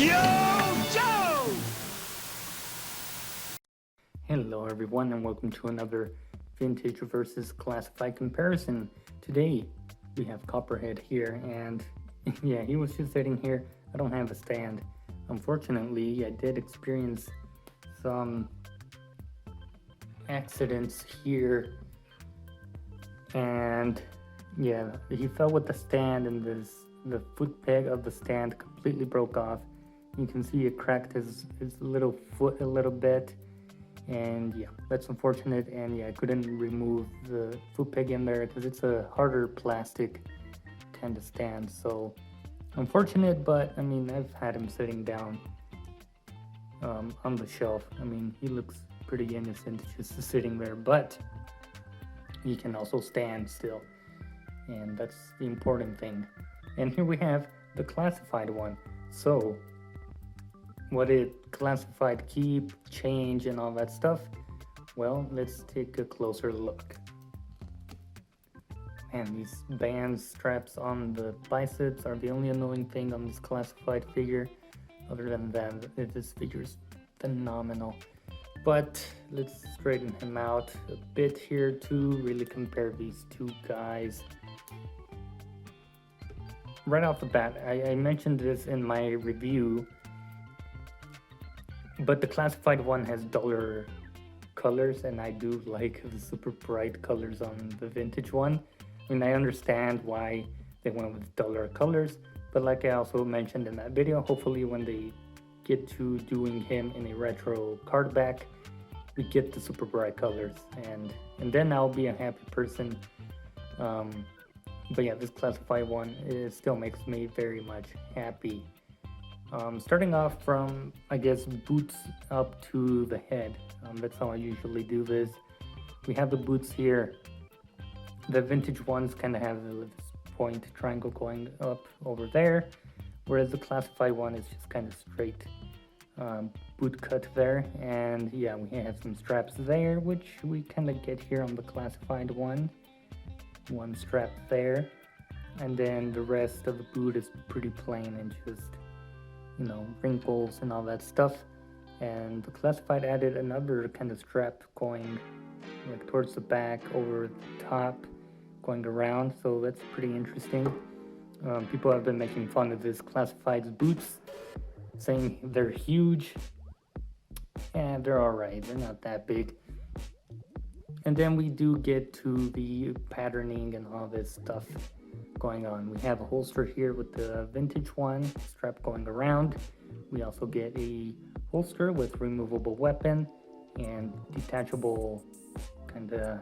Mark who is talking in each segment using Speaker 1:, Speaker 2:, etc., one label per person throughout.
Speaker 1: G.I.Joe!
Speaker 2: Hello everyone and welcome to another vintage versus classified comparison. Today we have Copperhead here and yeah, he was just sitting here. I don't have a stand. Unfortunately, I did experience some accidents here and yeah, he fell with the stand and the foot peg of the stand completely broke off. You can see it cracked his little foot a little bit. And yeah, that's unfortunate. And yeah, I couldn't remove the foot peg in there because it's a harder plastic kind of stand. So unfortunate, but I mean, I've had him sitting down on the shelf. I mean, he looks pretty innocent just sitting there, but he can also stand still. And that's the important thing. And here we have the classified one. So what it classified keep, change, and all that stuff? Well, let's take a closer look. And these band straps on the biceps are the only annoying thing on this classified figure. Other than that, this figure is phenomenal. But let's straighten him out a bit here to really compare these two guys. Right off the bat, I mentioned this in my review, but the classified one has duller colors, and I do like the super bright colors on the vintage one. I mean, I understand why they went with duller colors, but like I also mentioned in that video, hopefully when they get to doing him in a retro card back, we get the super bright colors, and then I'll be a happy person. But yeah, this classified one, it still makes me very much happy. Starting off from, I guess, boots up to the head. That's how I usually do this. We have the boots here. The vintage ones kind of have this point triangle going up over there, whereas the classified one is just kind of straight boot cut there. And yeah, we have some straps there, which we kind of get here on the classified one. One strap there, and then the rest of the boot is pretty plain and just, you know, wrinkles and all that stuff. And the classified added another kind of strap going like towards the back, over the top, going around, so that's pretty interesting. People have been making fun of this classified's boots, saying they're huge, and they're alright, they're not that big. And then we do get to the patterning and all this stuff going on. We have a holster here with the vintage one, strap going around. We also get a holster with removable weapon and detachable kind of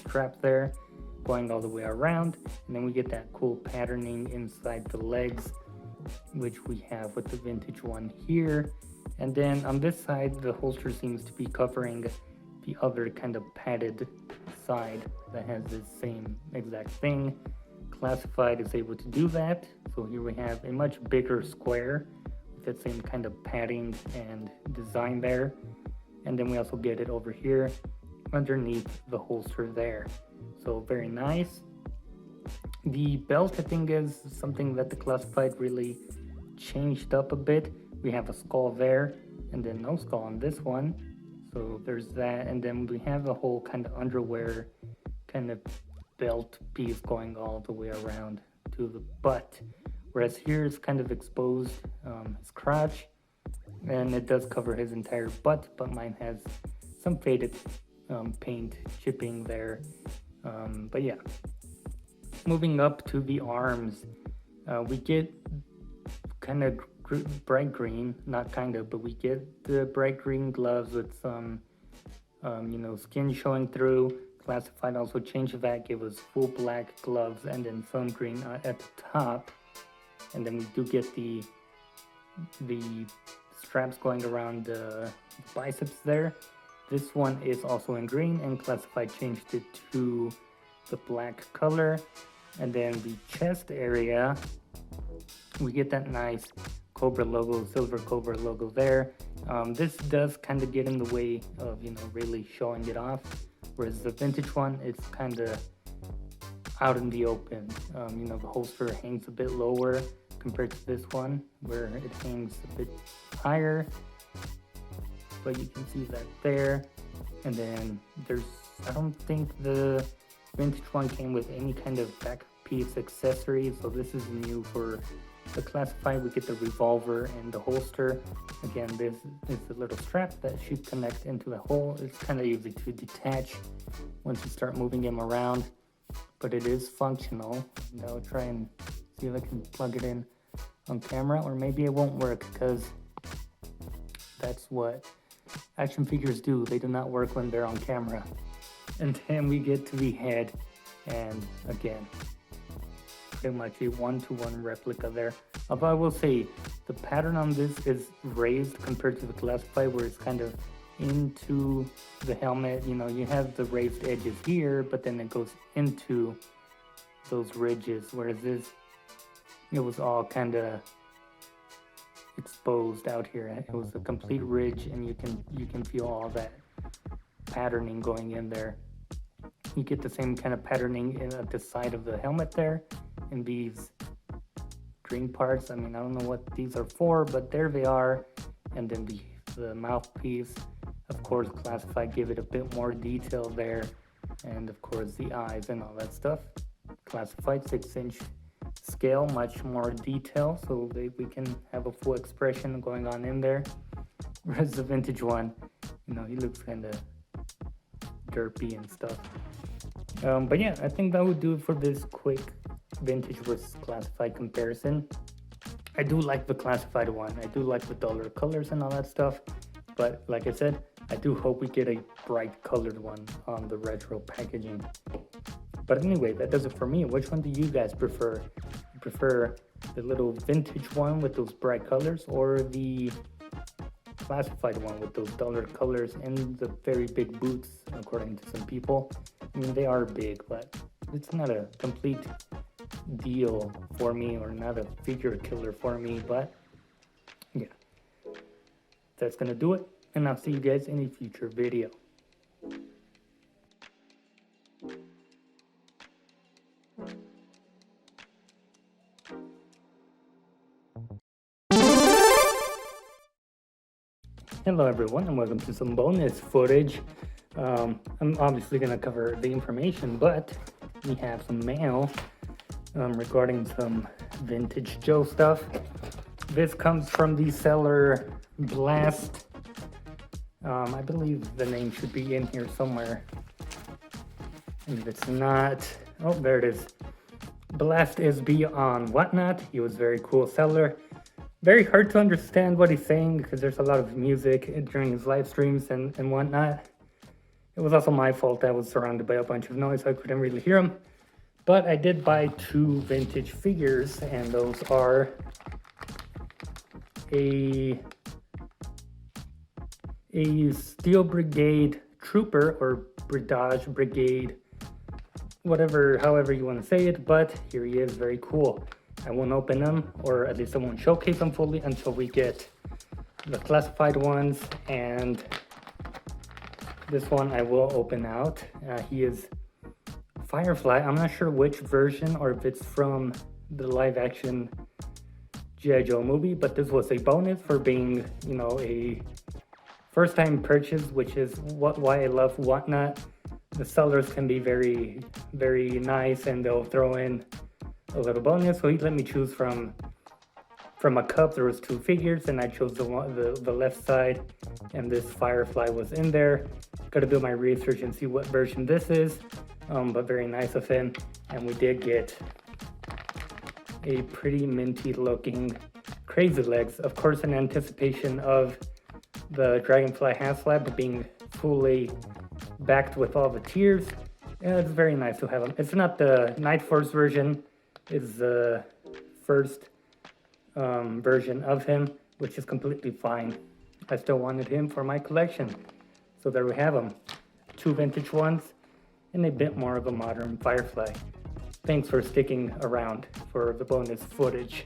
Speaker 2: strap there going all the way around. And then we get that cool patterning inside the legs, which we have with the vintage one here. And then on this side, the holster seems to be covering the other kind of padded side that has the same exact thing. Classified is able to do that, so here we have a much bigger square with that same kind of padding and design there. And then we also get it over here underneath the holster there, so very nice. The belt, I think, is something that the classified really changed up a bit. We have a skull there and then no skull on this one. So there's that, and then we have a whole kind of underwear kind of belt piece going all the way around to the butt. Whereas here it's kind of exposed his crotch, and it does cover his entire butt, but mine has some faded paint chipping there. But yeah, moving up to the arms, we get kind of bright green, not kind of, but we get the bright green gloves with some you know, skin showing through. Classified also changed that, gave us full black gloves and then some green at the top. And then we do get the straps going around the biceps there. This one is also in green, and Classified changed it to the black color. And then the chest area, we get that nice Cobra logo, silver Cobra logo there. This does kind of get in the way of, you know, really showing it off, whereas the vintage one, it's kind of out in the open. You know, the holster hangs a bit lower compared to this one, where it hangs a bit higher. But you can see that there. And then I don't think the vintage one came with any kind of back piece accessory, so this is new for the Classified. We get the revolver and the holster. Again, this is a little strap that should connect into the hole. It's kind of easy to detach once you start moving him around, but it is functional. And I'll try and see if I can plug it in on camera, or maybe it won't work because that's what action figures do. They do not work when they're on camera. And then we get to the head, and again, pretty much a one-to-one replica there. Although I will say the pattern on this is raised compared to the Classified, where it's kind of into the helmet. You know, you have the raised edges here, but then it goes into those ridges, whereas this, it was all kind of exposed out here. It was a complete ridge, and you can feel all that patterning going in there. You get the same kind of patterning at the side of the helmet there in these green parts. I mean, I don't know what these are for, but there they are. And then the mouthpiece, of course, Classified give it a bit more detail there, and of course the eyes and all that stuff. Classified 6-inch scale, much more detail, so we can have a full expression going on in there. Whereas the vintage one, you know, he looks kind of derpy and stuff. But yeah, I think that would do it for this quick vintage versus Classified comparison. I do like the Classified one. I do like the duller colors and all that stuff. But like I said, I do hope we get a bright colored one on the retro packaging. But anyway, that does it for me. Which one do you guys prefer? You prefer the little vintage one with those bright colors, or the Classified one with those duller colors and the very big boots, according to some people? I mean, they are big, but it's not a complete deal for me, or not a figure killer for me. But yeah, that's gonna do it, and I'll see you guys in a future video. Hello everyone, and welcome to some bonus footage. I'm obviously going to cover the information, but we have some mail regarding some vintage Joe stuff. This comes from the seller Blast. I believe the name should be in here somewhere. And if it's not, oh, there it is. Blast SB on Whatnot. He was a very cool seller. Very hard to understand what he's saying because there's a lot of music during his live streams and whatnot. It was also my fault. I was surrounded by a bunch of noise, so I couldn't really hear him. But I did buy 2 vintage figures, and those are a Steel Brigade Trooper, or Bridage Brigade, however you want to say it, but here he is, very cool. I won't open them, or at least I won't showcase them fully until we get the Classified ones, and this one I will open out. He is Firefly. I'm not sure which version, or if it's from the live action G.I.Joe movie, but this was a bonus for being, you know, a first time purchase, which is why I love Whatnot. The sellers can be very, very nice, and they'll throw in a little bonus. So he let me choose from a cup. There was 2 figures, and I chose the left side, and this Firefly was in there. Gotta do my research and see what version this is, but very nice of him. And we did get a pretty minty looking Crazy Legs, of course in anticipation of the Dragonfly Haslab being fully backed with all the tiers. And it's very nice to have him. It's not the Night Force version. It's the first version of him, which is completely fine. I still wanted him for my collection. So there we have him. 2 vintage ones and a bit more of a modern Firefly. Thanks for sticking around for the bonus footage.